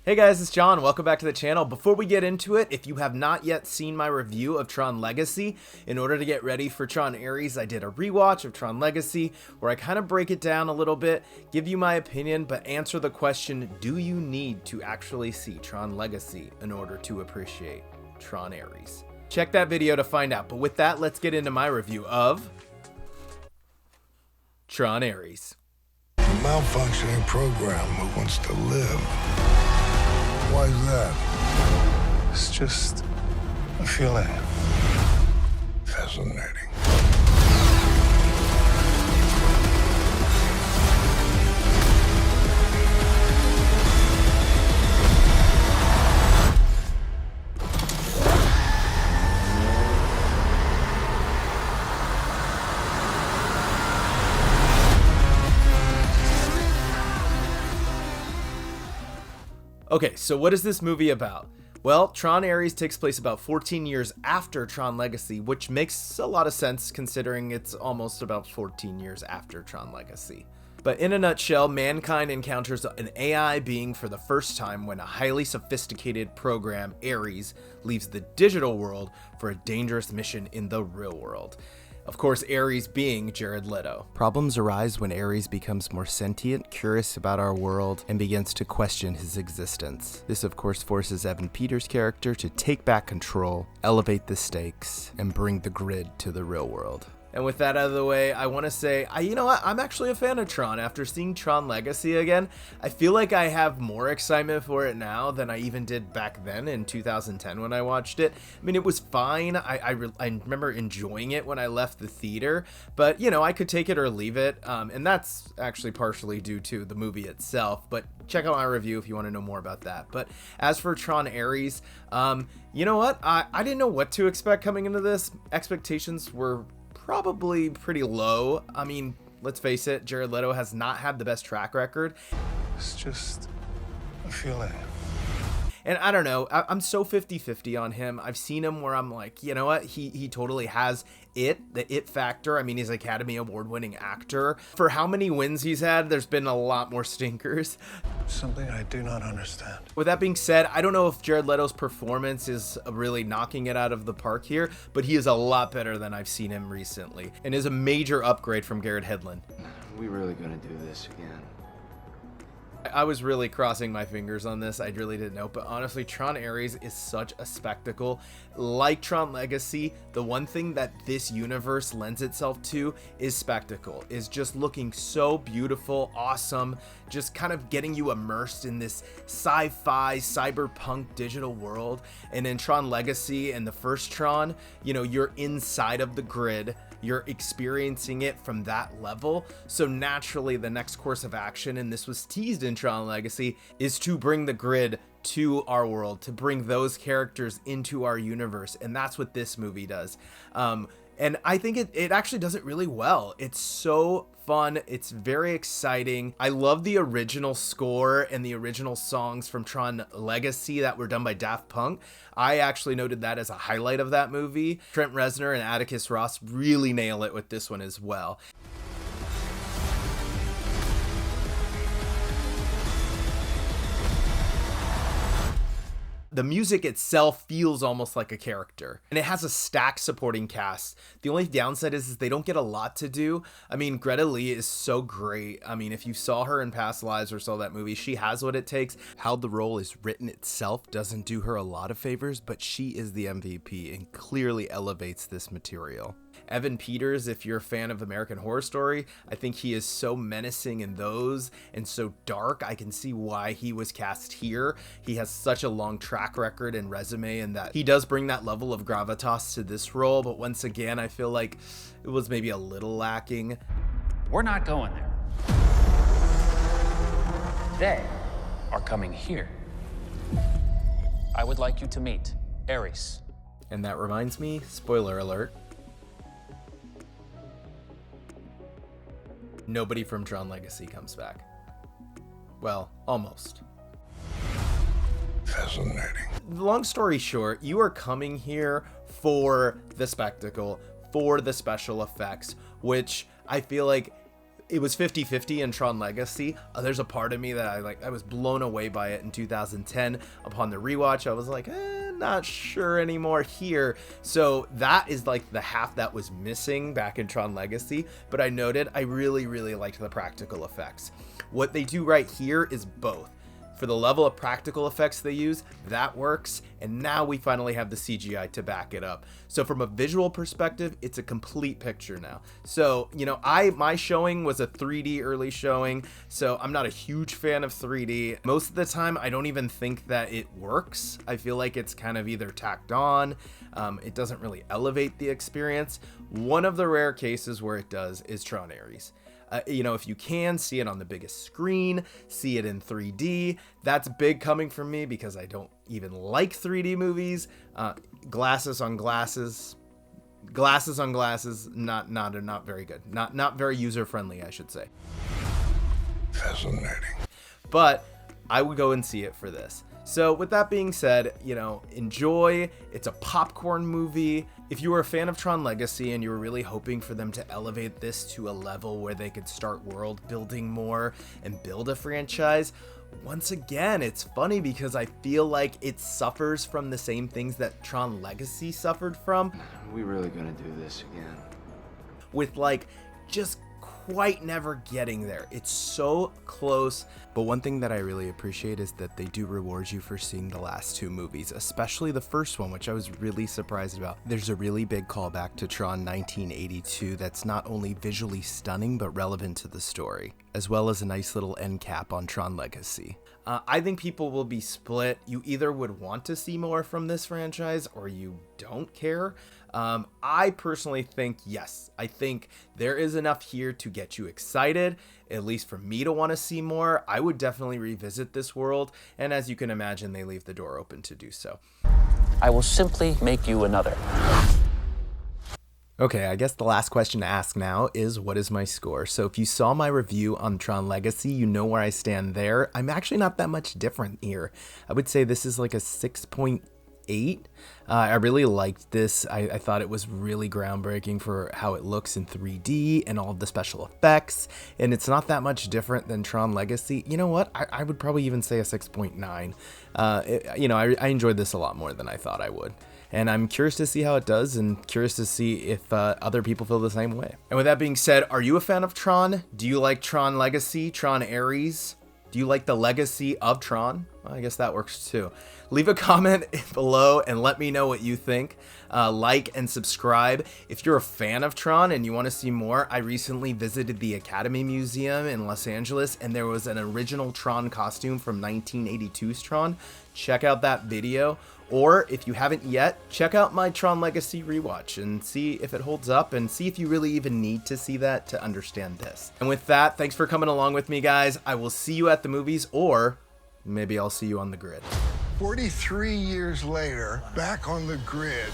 Hey guys, it's John. Welcome back to the channel. Before we get into it, if you have not yet seen my review of TRON Legacy, in order to get ready for TRON ARES, I did a rewatch of TRON Legacy where I kind of break it down a little bit, give you my opinion, but answer the question, do you need to actually see TRON Legacy in order to appreciate TRON ARES? Check that video to find out. But with that, let's get into my review of TRON ARES. A malfunctioning program who wants to live. Why is that? It's just a feeling. Fascinating. Okay, so what is this movie about? Well, TRON ARES takes place about 14 years after TRON Legacy, which makes a lot of sense considering it's almost about 14 years after TRON Legacy. But in a nutshell, mankind encounters an AI being for the first time when a highly sophisticated program, ARES, leaves the digital world for a dangerous mission in the real world. Of course, ARES being Jared Leto. Problems arise when ARES becomes more sentient, curious about our world, and begins to question his existence. This, of course, forces Evan Peters' character to take back control, elevate the stakes, and bring the grid to the real world. And with that out of the way, I want to say, you know what? I'm actually a fan of TRON. After seeing TRON Legacy again, I feel like I have more excitement for it now than I even did back then in 2010 when I watched it. I mean, it was fine. I remember enjoying it when I left the theater, but you know, I could take it or leave it. And that's actually partially due to the movie itself, but check out my review if you want to know more about that. But as for TRON ARES, you know what? I didn't know what to expect coming into this. Expectations were probably pretty low. I mean, let's face it, Jared Leto has not had the best track record. It's just a feeling. And I don't know, I'm so 50-50 on him. I've seen him where I'm like, you know what, he totally has the it factor. I mean, he's an Academy Award winning actor. For how many wins he's had, there's been a lot more stinkers. Something I do not understand. With that being said, I don't know if Jared Leto's performance is really knocking it out of the park here, but he is a lot better than I've seen him recently, and is a major upgrade from Garrett Hedlund. Are we really gonna do this again? I was really crossing my fingers on this. I really didn't know, but honestly, TRON ARES is such a spectacle. Like TRON Legacy, the one thing that this universe lends itself to is spectacle, is just looking so beautiful, awesome, just kind of getting you immersed in this sci-fi, cyberpunk digital world. And in TRON Legacy and the first TRON, you know, you're inside of the grid, you're experiencing it from that level. So naturally, the next course of action, and this was teased in TRON Legacy, is to bring the grid to our world, to bring those characters into our universe. And that's what this movie does. And I think it actually does it really well. It's so fun. It's very exciting. I love the original score and the original songs from TRON Legacy that were done by Daft Punk. I actually noted that as a highlight of that movie. Trent Reznor and Atticus Ross really nail it with this one as well. The music itself feels almost like a character, and it has a stacked supporting cast. The only downside is they don't get a lot to do. I mean, Greta Lee is so great. I mean, if you saw her in past lives or saw that movie, she has what it takes. How the role is written itself doesn't do her a lot of favors, but she is the MVP and clearly elevates this material. Evan Peters, if you're a fan of American Horror Story, I think he is so menacing in those and so dark. I can see why he was cast here. He has such a long track record and resume, and that he does bring that level of gravitas to this role, but once again, I feel like it was maybe a little lacking. We're not going there. They are coming here. I would like you to meet ARES. And that reminds me, spoiler alert, nobody from TRON Legacy comes back. Well, almost. Fascinating. Long story short, you are coming here for the spectacle, for the special effects, which I feel like it was 50-50 in Tron Legacy. There's a part of me that I was blown away by it in 2010. Upon the rewatch, I was like, not sure anymore here. So that is like the half that was missing back in Tron Legacy, but I noted I really liked the practical effects. What they do right here is both. For the level of practical effects they use, that works, and now we finally have the CGI to back it up. So from a visual perspective, it's a complete picture now. So, you know, my showing was a 3D early showing, so I'm not a huge fan of 3D. Most of the time, I don't even think that it works. I feel like it's kind of either tacked on, it doesn't really elevate the experience. One of the rare cases where it does is Tron ARES. You know, if you can see it on the biggest screen, see it in 3D, that's big coming from me because I don't even like 3D movies. Glasses on glasses, not very good. Not very user friendly, I should say. Fascinating. But I would go and see it for this. So with that being said, you know, enjoy. It's a popcorn movie. If you were a fan of Tron Legacy and you were really hoping for them to elevate this to a level where they could start world building more and build a franchise, once again, it's funny because I feel like it suffers from the same things that Tron Legacy suffered from. Are we really gonna do this again? With like just quite never getting there. It's so close. But one thing that I really appreciate is that they do reward you for seeing the last two movies, especially the first one, which I was really surprised about. There's a really big callback to Tron 1982 that's not only visually stunning but relevant to the story, as well as a nice little end cap on Tron Legacy. I think people will be split. You either would want to see more from this franchise or you don't care. I personally think yes. I think there is enough here to get you excited, at least for me to want to see more. I would definitely revisit this world, and as you can imagine, they leave the door open to do so. I will simply make you another. Okay, I guess the last question to ask now is, what is my score? So if you saw my review on Tron Legacy, you know where I stand there. I'm actually not that much different here. I would say this is like a 6.8. I really liked this. I thought it was really groundbreaking for how it looks in 3D and all of the special effects, and it's not that much different than Tron Legacy. You know what? I would probably even say a 6.9. You know, I enjoyed this a lot more than I thought I would. And I'm curious to see how it does and curious to see if other people feel the same way. And with that being said, are you a fan of Tron? Do you like Tron Legacy, Tron ARES? Do you like the legacy of Tron? Well, I guess that works too. Leave a comment below and let me know what you think. Like and subscribe. If you're a fan of Tron and you want to see more, I recently visited the Academy Museum in Los Angeles and there was an original Tron costume from 1982's Tron. Check out that video. Or if you haven't yet, check out my Tron Legacy rewatch and see if it holds up and see if you really even need to see that to understand this. And with that, thanks for coming along with me, guys. I will see you at the movies, or maybe I'll see you on the grid. 43 years later, back on the grid.